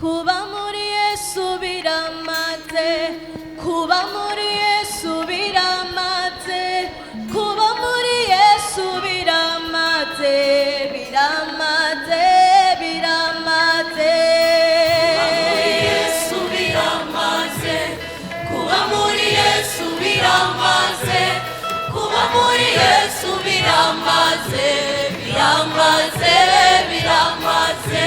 kuba muri Yesu biramaze, kuba muri Yesu biramaze, kuba muri Yesu biramaze, biramaze, biramaze. Kuba muri Yesu biramaze, kuba muri Yesu biramaze, biramaze, biramaze.